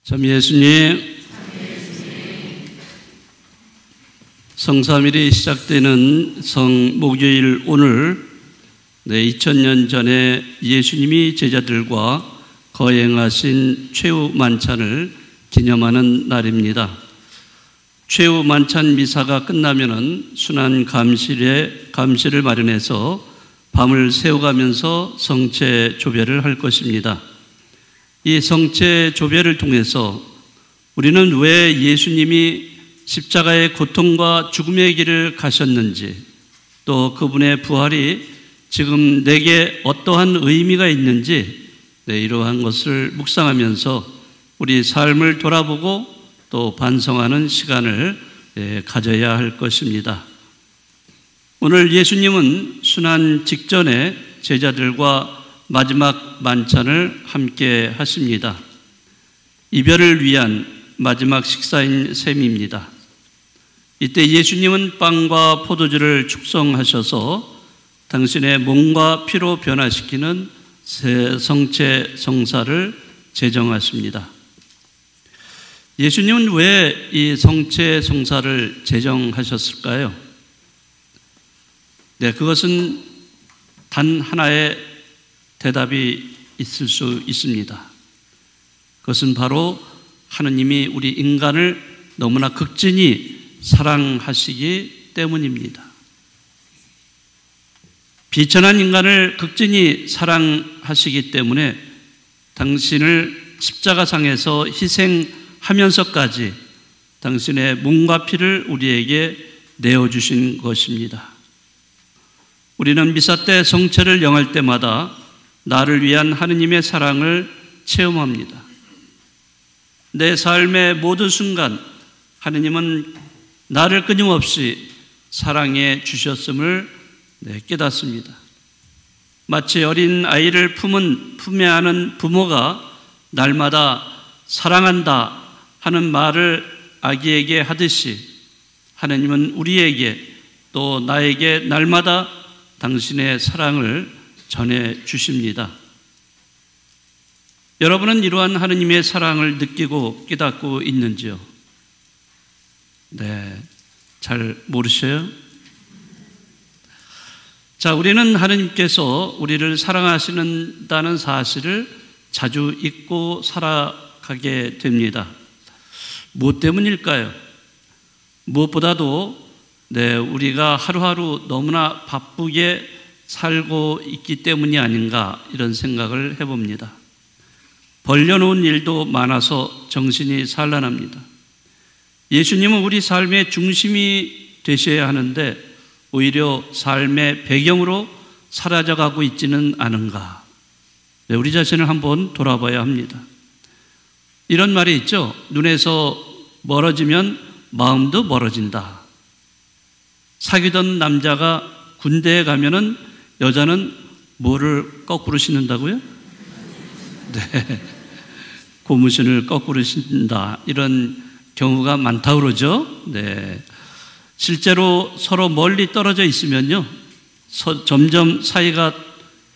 참 예수님, 성삼일이 시작되는 성목요일 오늘 2000년 전에 예수님이 제자들과 거행하신 최후 만찬을 기념하는 날입니다. 최후 만찬 미사가 끝나면은 순환 감실을 마련해서 밤을 새워가면서 성체 조별을 할 것입니다. 이 성체 조별을 통해서 우리는 왜 예수님이 십자가의 고통과 죽음의 길을 가셨는지, 또 그분의 부활이 지금 내게 어떠한 의미가 있는지 이러한 것을 묵상하면서 우리 삶을 돌아보고 또 반성하는 시간을 가져야 할 것입니다. 오늘 예수님은 순환 직전에 제자들과 마지막 만찬을 함께 하십니다. 이별을 위한 마지막 식사인 셈입니다. 이때 예수님은 빵과 포도주를 축성하셔서 당신의 몸과 피로 변화시키는 새 성체 성사를 제정하십니다. 예수님은 왜 이 성체 성사를 제정하셨을까요? 그것은 단 하나의 대답이 있을 수 있습니다. 그것은 바로 하느님이 우리 인간을 너무나 극진히 사랑하시기 때문입니다. 비천한 인간을 극진히 사랑하시기 때문에 당신을 십자가상에서 희생하면서까지 당신의 몸과 피를 우리에게 내어주신 것입니다. 우리는 미사 때 성체를 영할 때마다 나를 위한 하느님의 사랑을 체험합니다. 내 삶의 모든 순간 하느님은 나를 끊임없이 사랑해 주셨음을 깨닫습니다. 마치 어린 아이를 품에 안은 부모가 날마다 사랑한다 하는 말을 아기에게 하듯이 하느님은 우리에게 또 나에게 날마다 당신의 사랑을 전해 주십니다. 여러분은 이러한 하느님의 사랑을 느끼고 깨닫고 있는지요? 잘 모르셔요? 자, 우리는 하느님께서 우리를 사랑하시는다는 사실을 자주 잊고 살아가게 됩니다. 무엇 때문일까요? 무엇보다도 우리가 하루하루 너무나 바쁘게 살고 있기 때문이 아닌가 이런 생각을 해봅니다. 벌려놓은 일도 많아서 정신이 산란합니다. 예수님은 우리 삶의 중심이 되셔야 하는데 오히려 삶의 배경으로 사라져가고 있지는 않은가. 우리 자신을 한번 돌아봐야 합니다. 이런 말이 있죠. 눈에서 멀어지면 마음도 멀어진다. 사귀던 남자가 군대에 가면은 여자는 뭐를 거꾸로 신는다고요? 고무신을 거꾸로 신는다. 이런 경우가 많다고 그러죠. 실제로 서로 멀리 떨어져 있으면요, 점점 사이가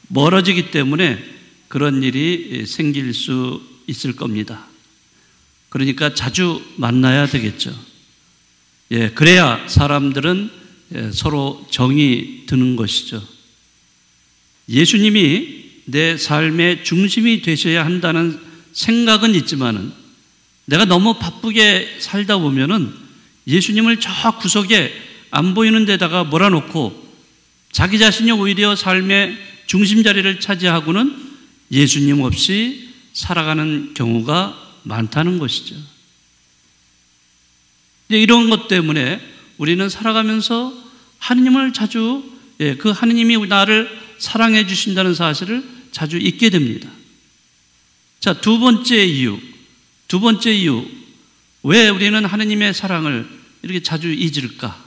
멀어지기 때문에 그런 일이 생길 수 있을 겁니다. 그러니까 자주 만나야 되겠죠. 그래야 사람들은 서로 정이 드는 것이죠. 예수님이 내 삶의 중심이 되셔야 한다는 생각은 있지만은 내가 너무 바쁘게 살다 보면은 예수님을 저 구석에 안 보이는 데다가 몰아놓고 자기 자신이 오히려 삶의 중심 자리를 차지하고는 예수님 없이 살아가는 경우가 많다는 것이죠. 이런 것 때문에 우리는 살아가면서 하느님을 자주, 그 하느님이 나를 사랑해 주신다는 사실을 자주 잊게 됩니다. 자, 두 번째 이유. 왜 우리는 하느님의 사랑을 이렇게 자주 잊을까?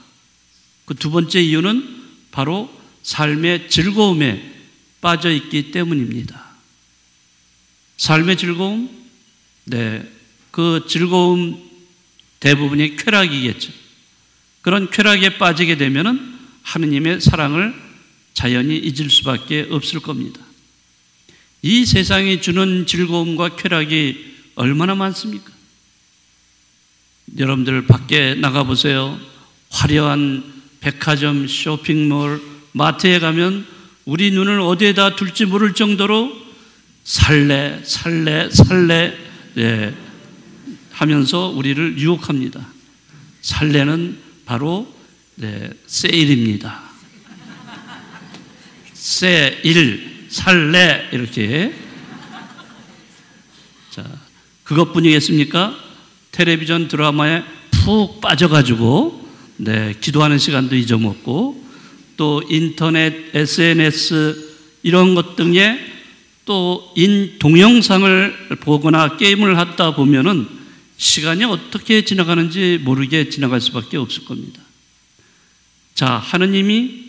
그 두 번째 이유는 바로 삶의 즐거움에 빠져 있기 때문입니다. 삶의 즐거움? 그 즐거움 대부분이 쾌락이겠죠. 그런 쾌락에 빠지게 되면은 하느님의 사랑을 자연히 잊을 수밖에 없을 겁니다. 이 세상이 주는 즐거움과 쾌락이 얼마나 많습니까? 여러분들 밖에 나가보세요. 화려한 백화점, 쇼핑몰, 마트에 가면 우리 눈을 어디에다 둘지 모를 정도로 살래 예, 하면서 우리를 유혹합니다. 살래는 바로 세일입니다. 세일, 살래 이렇게. 자, 그것뿐이겠습니까? 텔레비전 드라마에 푹 빠져가지고 기도하는 시간도 잊어먹고 또 인터넷, SNS 이런 것 등에 또 동영상을 보거나 게임을 하다 보면은 시간이 어떻게 지나가는지 모르게 지나갈 수밖에 없을 겁니다. 자, 하느님이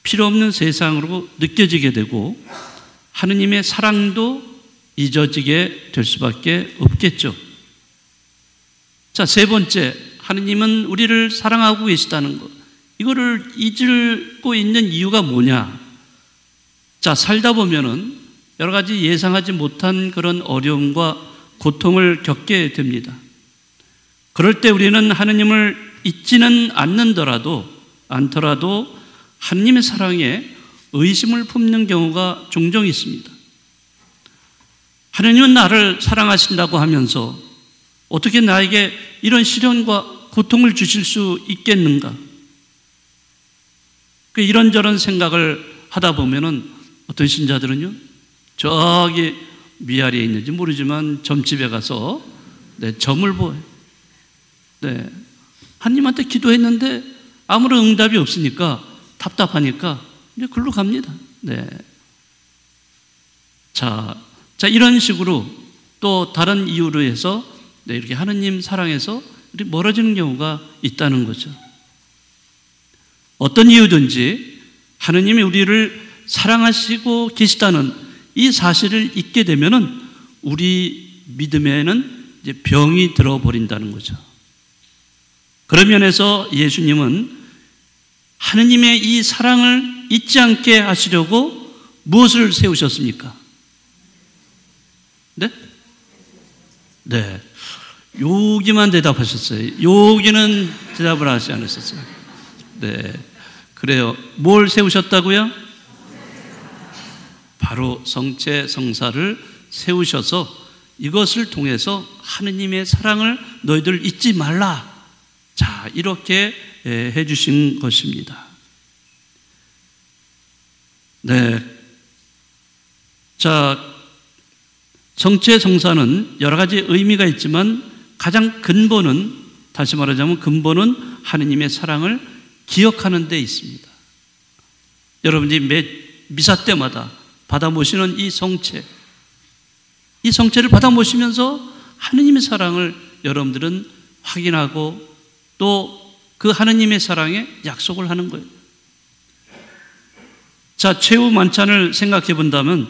필요 없는 세상으로 느껴지게 되고 하느님의 사랑도 잊어지게 될 수밖에 없겠죠. 자, 세 번째, 하느님은 우리를 사랑하고 계시다는 것. 이거를 잊고 있는 이유가 뭐냐? 자, 살다 보면은 여러 가지 예상하지 못한 그런 어려움과 고통을 겪게 됩니다. 그럴 때 우리는 하느님을 잊지는 않더라도 하느님의 사랑에 의심을 품는 경우가 종종 있습니다. 하느님은 나를 사랑하신다고 하면서 어떻게 나에게 이런 시련과 고통을 주실 수 있겠는가? 이런저런 생각을 하다 보면은 어떤 신자들은요, 저기 위아래에 있는지 모르지만 점집에 가서 점을 보아요. 하나님한테 기도했는데 아무런 응답이 없으니까 답답하니까 이제 글로 갑니다. 자, 이런 식으로 또 다른 이유로 해서 이렇게 하느님 사랑에서 멀어지는 경우가 있다는 거죠. 어떤 이유든지 하느님이 우리를 사랑하시고 계시다는 이 사실을 잊게 되면은 우리 믿음에는 이제 병이 들어버린다는 거죠. 그런 면에서 예수님은 하느님의 이 사랑을 잊지 않게 하시려고 무엇을 세우셨습니까? 네. 여기만 대답하셨어요. 여기는 대답을 하지 않으셨어요. 그래요. 뭘 세우셨다고요? 바로 성체 성사를 세우셔서 이것을 통해서 하느님의 사랑을 너희들 잊지 말라. 자, 이렇게 해주신 것입니다. 자, 성체 성사는 여러 가지 의미가 있지만 가장 근본은, 다시 말하자면 근본은 하느님의 사랑을 기억하는 데 있습니다. 여러분이 매 미사 때마다 받아 모시는 이 성체를 받아 모시면서 하느님의 사랑을 여러분들은 확인하고 또 그 하느님의 사랑에 약속을 하는 거예요. 자, 최후 만찬을 생각해 본다면,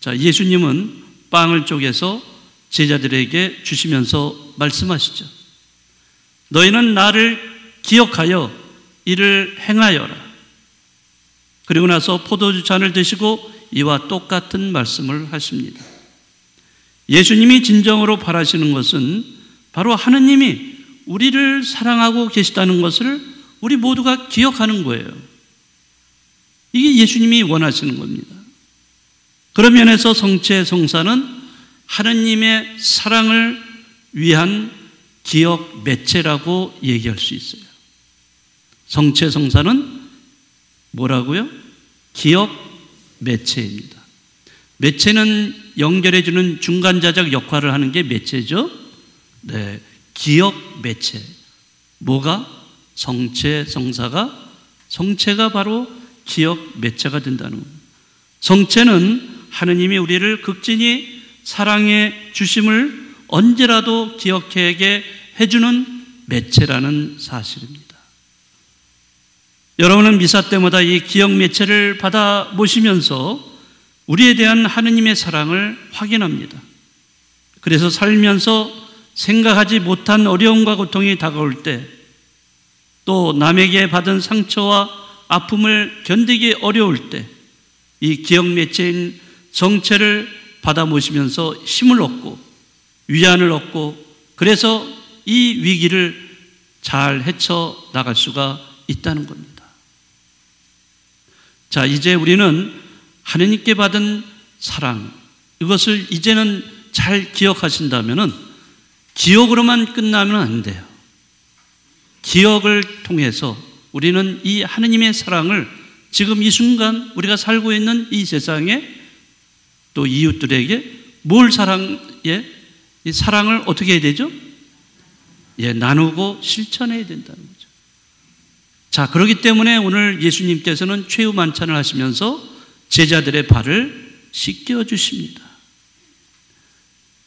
자, 예수님은 빵을 쪼개서 제자들에게 주시면서 말씀하시죠. 너희는 나를 기억하여 이를 행하여라. 그리고 나서 포도주 잔을 드시고 이와 똑같은 말씀을 하십니다. 예수님이 진정으로 바라시는 것은 바로 하느님이 우리를 사랑하고 계시다는 것을 우리 모두가 기억하는 거예요. 이게 예수님이 원하시는 겁니다. 그런 면에서 성체 성사는 하느님의 사랑을 위한 기억 매체라고 얘기할 수 있어요. 성체 성사는 뭐라고요? 기억 매체입니다. 매체는 연결해주는 중간자적 역할을 하는 게 매체죠. 기억 매체. 뭐가? 성체 성사가, 성체가 바로 기억 매체가 된다는 겁니다. 성체는 하느님이 우리를 극진히 사랑해 주심을 언제라도 기억하게 해주는 매체라는 사실입니다. 여러분은 미사 때마다 이 기억 매체를 받아 모시면서 우리에 대한 하느님의 사랑을 확인합니다. 그래서 살면서 생각하지 못한 어려움과 고통이 다가올 때, 또 남에게 받은 상처와 아픔을 견디기 어려울 때 이 기억 매체인 성체를 받아 모시면서 힘을 얻고 위안을 얻고, 그래서 이 위기를 잘 헤쳐 나갈 수가 있다는 겁니다. 자, 이제 우리는 하나님께 받은 사랑, 이것을 이제는 잘 기억하신다면은 기억으로만 끝나면 안 돼요. 기억을 통해서 우리는 이 하나님의 사랑을 지금 이 순간 우리가 살고 있는 이 세상에 또 이웃들에게 뭘 이 사랑을 어떻게 해야 되죠? 나누고 실천해야 된다는 거죠. 자, 그렇기 때문에 오늘 예수님께서는 최후 만찬을 하시면서 제자들의 발을 씻겨 주십니다.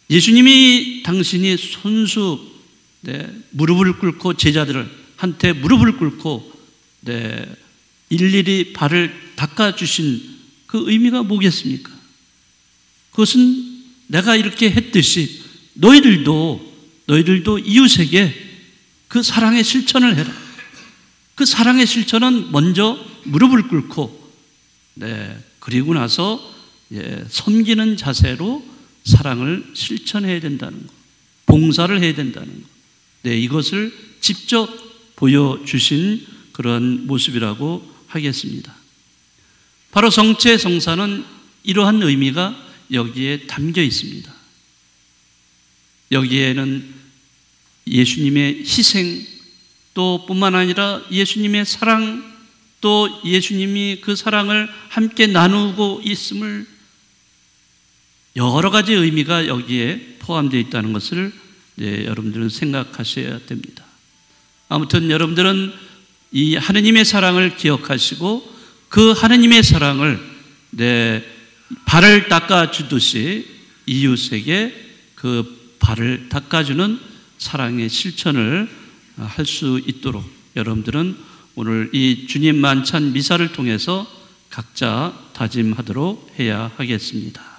예수님이 당신이 손수 무릎을 꿇고 제자들한테 무릎을 꿇고 일일이 발을 닦아주신 그 의미가 뭐겠습니까? 그것은 내가 이렇게 했듯이 너희들도 이웃에게 그 사랑의 실천을 해라. 그 사랑의 실천은 먼저 무릎을 꿇고 그리고 나서 섬기는 자세로 사랑을 실천해야 된다는 것, 봉사를 해야 된다는 것. 이것을 직접 보여주신 그런 모습이라고 하겠습니다. 바로 성체 성사는 이러한 의미가 여기에 담겨 있습니다. 여기에는 예수님의 희생 또 뿐만 아니라 예수님의 사랑 또 예수님이 그 사랑을 함께 나누고 있음을 여러 가지 의미가 여기에 포함되어 있다는 것을 여러분들은 생각하셔야 됩니다. 아무튼 여러분들은 이 하느님의 사랑을 기억하시고 그 하느님의 사랑을 발을 닦아주듯이 이웃에게 그 발을 닦아주는 사랑의 실천을 할 수 있도록 여러분들은 오늘 이 주님 만찬 미사를 통해서 각자 다짐하도록 해야 하겠습니다.